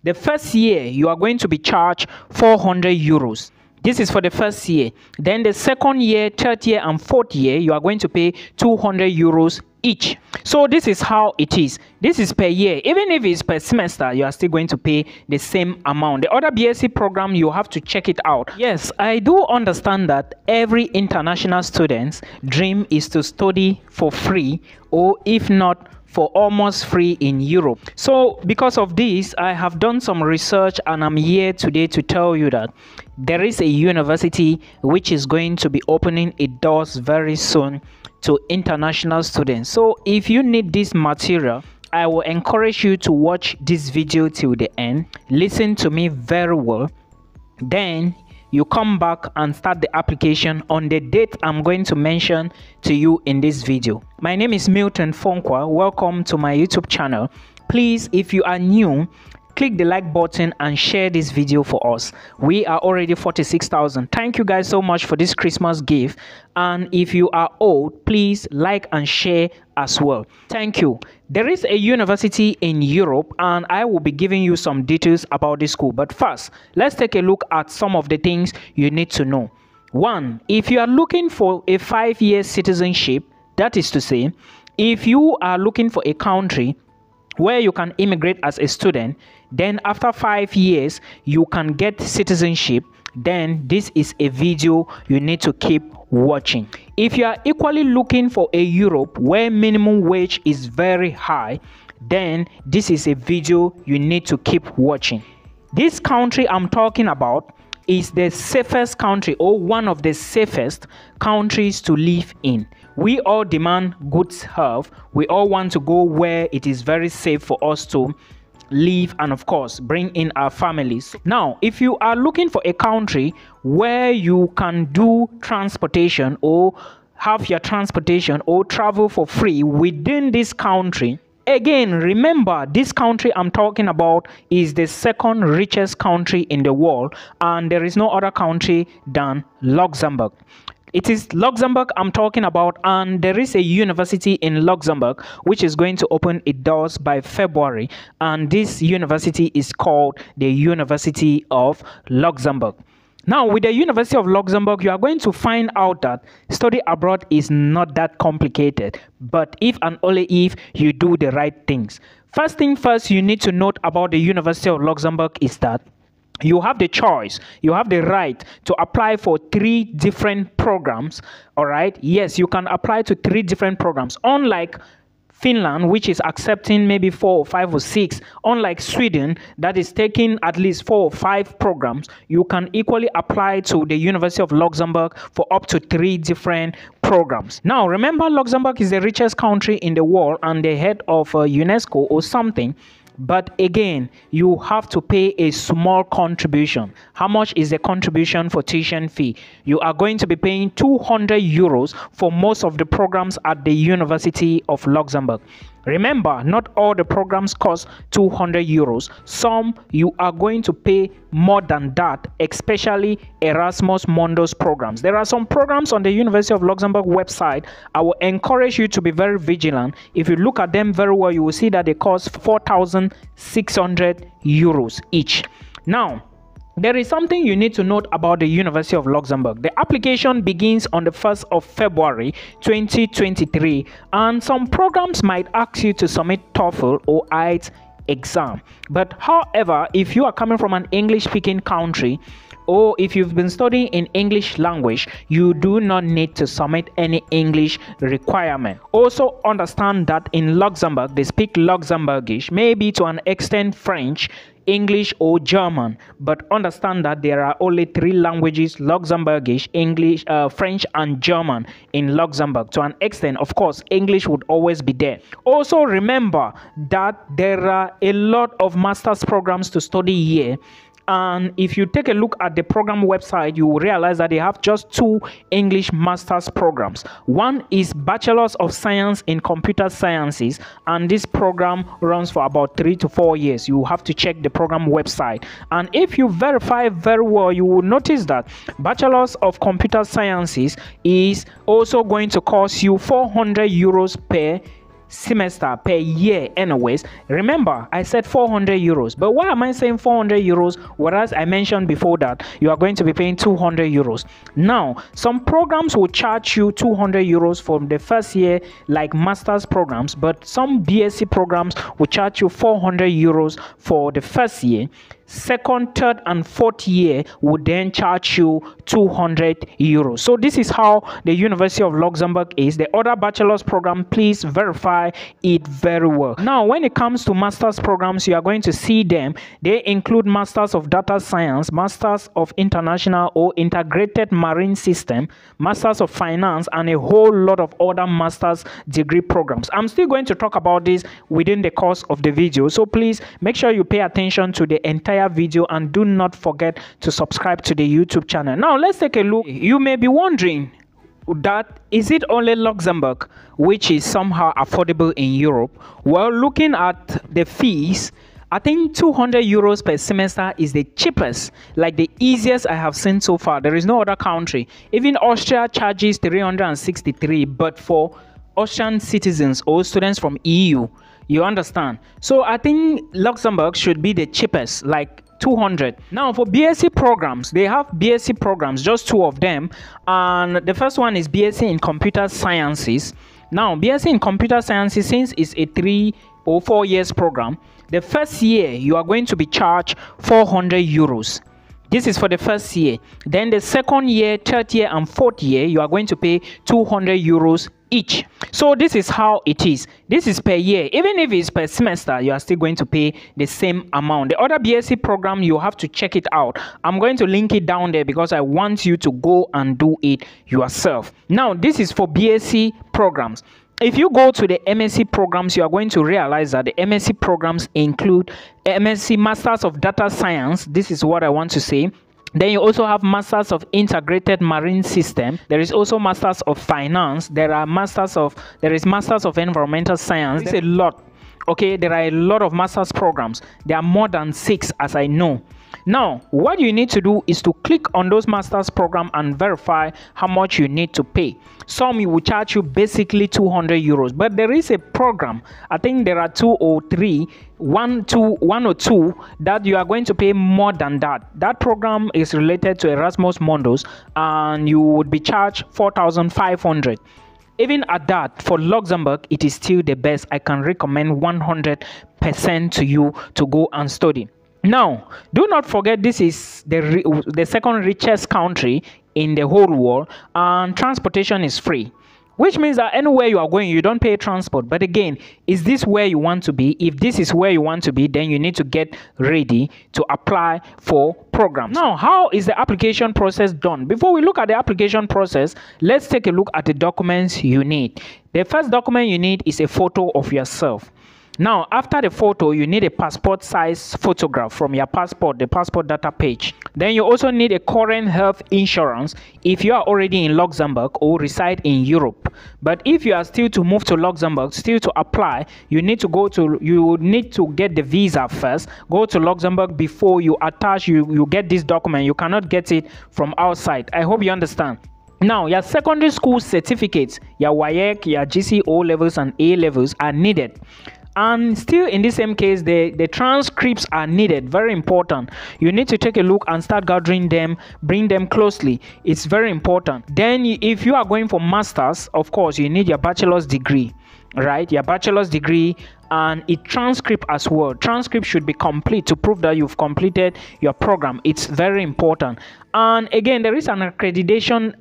The first year, you are going to be charged 400 euros. This is for the first year. Then the second year, third year, and fourth year, you are going to pay 200 euros each. So this is how it is. This is per year. Even if it's per semester, you are still going to pay the same amount. The other BSc program, you have to check it out. Yes, I do understand that every international student's dream is to study for free, or if not, for almost free in Europe. So because of this, I have done some research, and I'm here today to tell you that there is a university which is going to be opening its doors very soon to international students. So if you need this material, I will encourage you to watch this video till the end. Listen to me very well. Then you come back and start the application on the date I'm going to mention to you in this video. My name is Milton. Welcome to my YouTube channel. Please, if you are new, click the like button and share this video for us. We are already 46,000. Thank you guys so much for this Christmas gift. And if you are old, please like and share as well. Thank you. There is a university in Europe, and I will be giving you some details about this school. But first, let's take a look at some of the things you need to know. 1. If you are looking for a 5-year citizenship, that is to say, if you are looking for a country where you can immigrate as a student, then after 5 years you can get citizenship, then this is a video you need to keep watching. If you are equally looking for a Europe where minimum wage is very high, then this is a video you need to keep watching. This country I'm talking about is the safest country, or one of the safest countries to live in. We all demand good health. We all want to go where it is very safe for us to live and, of course, bring in our families. Now, if you are looking for a country where you can do transportation, or have your transportation or travel for free within this country, again, remember, this country I'm talking about is the second richest country in the world, and there is no other country than Luxembourg. It is Luxembourg I'm talking about, and there is a university in Luxembourg which is going to open its doors by February, and this university is called the University of Luxembourg. Now, with the University of Luxembourg, you are going to find out that study abroad is not that complicated, but if and only if you do the right things. First thing first, you need to note about the University of Luxembourg is that you have the choice, you have the right to apply for 3 different programs. All right, yes, you can apply to 3 different programs, unlike Finland, which is accepting maybe 4 or 5 or 6. Unlike Sweden, that is taking at least 4 or 5 programs, you can equally apply to the University of Luxembourg for up to 3 different programs. Now, remember, Luxembourg is the richest country in the world and the head of UNESCO or something. But again, you have to pay a small contribution. How much is the contribution for tuition fee? You are going to be paying 200 euros for most of the programs at the University of Luxembourg. Remember, not all the programs cost 200 euros. Some you are going to pay more than that, especially Erasmus Mundus programs. There are some programs on the University of Luxembourg website. I will encourage you to be very vigilant. If you look at them very well, you will see that they cost 4,600 euros each. Now, there is something you need to note about the University of Luxembourg. The application begins on the 1st of February 2023, and some programs might ask you to submit TOEFL or IELTS exam. But however, if you are coming from an English-speaking country, or if you've been studying in English language, you do not need to submit any English requirement. Also understand that in Luxembourg, they speak Luxembourgish, maybe to an extent French, English or German, but understand that there are only 3 languages: Luxembourgish, English, French and German in Luxembourg. To an extent, of course, English would always be there. Also remember that there are a lot of master's programs to study here. And if you take a look at the program website, you will realize that they have just 2 English master's programs. One is Bachelor's of Science in Computer Sciences, and this program runs for about 3 to 4 years. You have to check the program website. And if you verify very well, you will notice that Bachelor's of Computer Sciences is also going to cost you 400 euros per semester per year anyways. Remember, I said 400 euros, but why am I saying 400 euros whereas I mentioned before that you are going to be paying 200 euros? Now, some programs will charge you 200 euros for the first year, like master's programs, but some BSc programs will charge you 400 euros for the first year. Second, third, and fourth year would then charge you 200 euros. So this is how the University of Luxembourg is. The other bachelor's program, please verify it very well. Now, when it comes to master's programs, you are going to see them. They include Masters of Data Science, Masters of International or Integrated Marine System, Masters of Finance, and a whole lot of other master's degree programs. I'm still going to talk about this within the course of the video, so please make sure you pay attention to the entire video and do not forget to subscribe to the YouTube channel. Now let's take a look. You may be wondering that is it only Luxembourg which is somehow affordable in Europe? Well, looking at the fees, I think 200 euros per semester is the cheapest, like the easiest I have seen so far. There is no other country. Even Austria charges 363, but for Austrian citizens or students from EU, you understand? So I think Luxembourg should be the cheapest, like 200. Now for BSc programs, they have BSc programs, just two of them, and the first one is BSc in Computer Sciences. Now BSc in Computer Sciences, since it's a 3 or 4 years program, the first year you are going to be charged 400 euros. This is for the first year. Then the second year, third year, and fourth year, you are going to pay 200 euros each. So this is how it is. This is per year. Even if it's per semester, you are still going to pay the same amount. The other BSc program, you have to check it out. I'm going to link it down there because I want you to go and do it yourself. Now, this is for BSc programs. If you go to the MSc programs, you are going to realize that the MSc programs include MSc Masters of Data Science. This is what I want to say. Then you also have Masters of Integrated Marine System. There is also Masters of Finance. There is Masters of Environmental Science. It's a lot. Okay, there are a lot of master's programs. There are more than 6 as I know. Now, what you need to do is to click on those master's program and verify how much you need to pay. Some will charge you basically 200 euros, but there is a program, I think there are 2 or 3, one or two that you are going to pay more than that. That program is related to Erasmus Mundus and you would be charged 4,500. Even at that, for Luxembourg, it is still the best. I can recommend 100% to you to go and study. Now, do not forget this is the second richest country in the whole world, and transportation is free, which means that anywhere you are going, you don't pay transport. But again, is this where you want to be? If this is where you want to be, then you need to get ready to apply for programs. Now, how is the application process done? Before we look at the application process, let's take a look at the documents you need. The first document you need is a photo of yourself. Now, after the photo, you need a passport size photograph from your passport, the passport data page. Then you also need a current health insurance if you are already in Luxembourg or reside in Europe. But if you are still to move to Luxembourg, still to apply, you need to get the visa first. Go to Luxembourg before you attach, you get this document. You cannot get it from outside. I hope you understand. Now, your secondary school certificates, your WAEC, your GC O levels and A levels are needed. And still in the same case, the transcripts are needed. Very important. You need to take a look and start gathering them, bring them closely. It's very important. Then if you are going for masters, of course, you need your bachelor's degree, right? Your bachelor's degree and a transcript as well. Transcript should be complete to prove that you've completed your program. It's very important. And again, there is an accreditation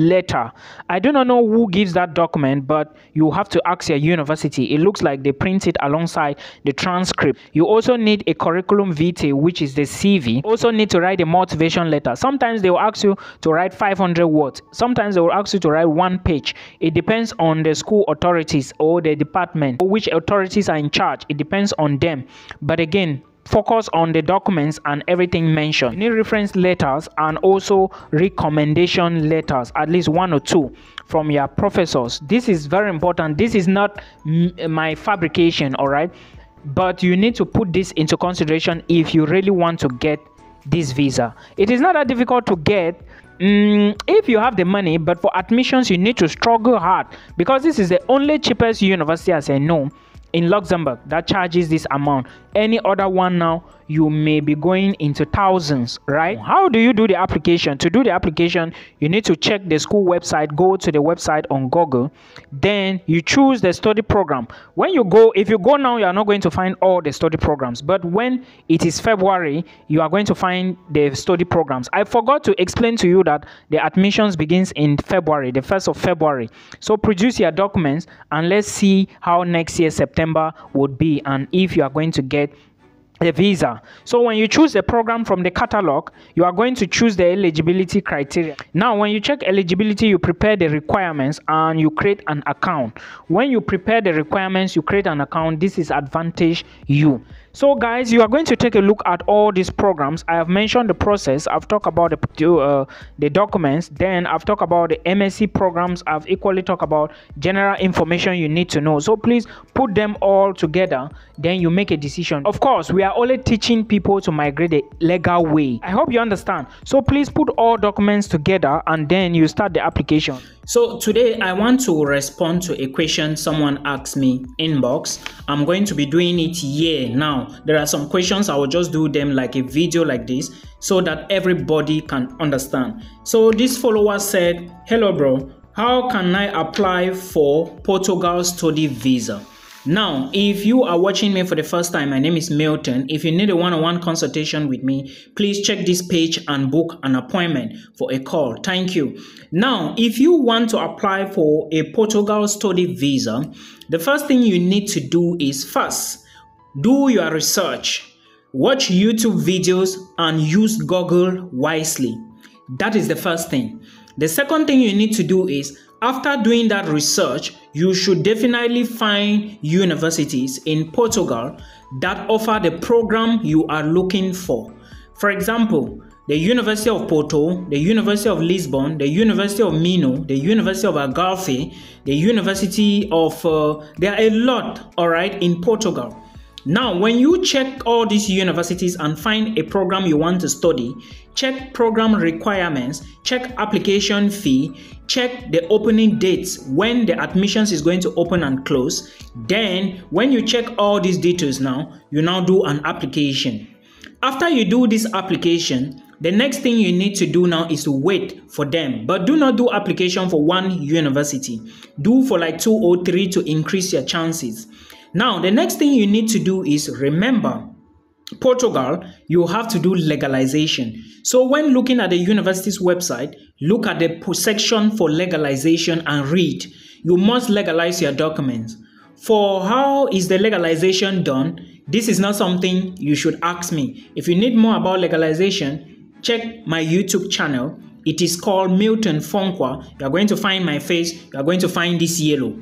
letter. I do not know who gives that document, but you have to ask your university. It looks like they print it alongside the transcript. You also need a curriculum vitae, which is the CV. You also need to write a motivation letter. Sometimes they will ask you to write 500 words. Sometimes they will ask you to write 1 page. It depends on the school authorities or the department, or which authorities are in charge. It depends on them. But again, focus on the documents and everything mentioned. You need reference letters and also recommendation letters, at least 1 or 2 from your professors. This is very important. This is not my fabrication, all right? But you need to put this into consideration if you really want to get this visa. It is not that difficult to get. If you have the money, but for admissions you need to struggle hard, because this is the only cheapest university, as I know, in Luxembourg that charges this amount. Any other one now, you may be going into thousands, right? How do you do the application? To do the application, you need to check the school website. Go to the website on Google, then you choose the study program. When you go, if you go now, you are not going to find all the study programs, but when it is February, you are going to find the study programs. I forgot to explain to you that the admissions begins in February, the 1st of February. So produce your documents and let's see how next year September would be, and if you are going to get a visa. So when you choose a program from the catalog, you are going to choose the eligibility criteria. Now when you check eligibility, you prepare the requirements and you create an account. When you prepare the requirements, you create an account. This is Advantage U. So guys, you are going to take a look at all these programs. I have mentioned the process. I've talked about the documents. Then I've talked about the MSc programs. I've equally talked about general information you need to know. So please put them all together. Then you make a decision. Of course, we are only teaching people to migrate the legal way. I hope you understand. So please put all documents together and then you start the application. So today I want to respond to a question someone asked me inbox. I'm going to be doing it here now. There are some questions, I will just do them like a video like this so that everybody can understand. So this follower said, "Hello bro, how can I apply for Portugal study visa?" Now, if you are watching me for the first time, my name is Milton. If you need a one-on-one consultation with me, please check this page and book an appointment for a call. Thank you. Now, if you want to apply for a Portugal study visa, the first thing you need to do is first, do your research. Watch YouTube videos and use Google wisely. That is the first thing. The second thing you need to do is, after doing that research, you should definitely find universities in Portugal that offer the program you are looking for. For example, the University of Porto, the University of Lisbon, the University of Minho, the University of Algarve, the University of, there are a lot, all right, in Portugal. Now, when you check all these universities and find a program you want to study, check program requirements, check application fee, check the opening dates when the admissions is going to open and close. Then, when you check all these details now, you now do an application. After you do this application, the next thing you need to do now is to wait for them. But do not do application for one university. Do for like 2 or 3 to increase your chances. Now, the next thing you need to do is, remember, Portugal, you have to do legalization. So when looking at the university's website, look at the section for legalization and read. You must legalize your documents. For how is the legalization done? This is not something you should ask me. If you need more about legalization, check my YouTube channel. It is called Milton Fonkwa. You are going to find my face. You are going to find this yellow.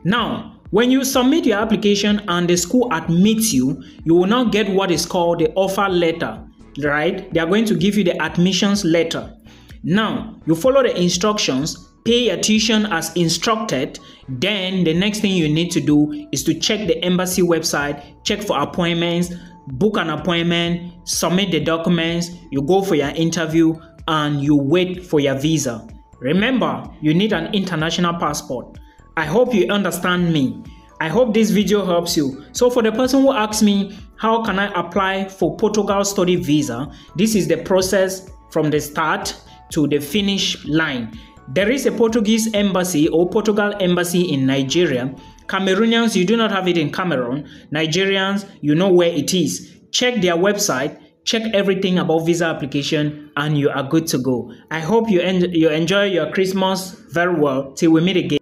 Now, when you submit your application and the school admits you, you will now get what is called the offer letter, right? They are going to give you the admissions letter. Now, you follow the instructions, pay your tuition as instructed. Then the next thing you need to do is to check the embassy website, check for appointments, book an appointment, submit the documents, you go for your interview, and you wait for your visa. Remember, you need an international passport. I hope you understand me. I hope this video helps you. So for the person who asks me, how can I apply for Portugal study visa? This is the process from the start to the finish line. There is a Portuguese embassy or Portugal embassy in Nigeria. Cameroonians, you do not have it in Cameroon. Nigerians, you know where it is. Check their website. Check everything about visa application and you are good to go. I hope you enjoy your Christmas very well till we meet again.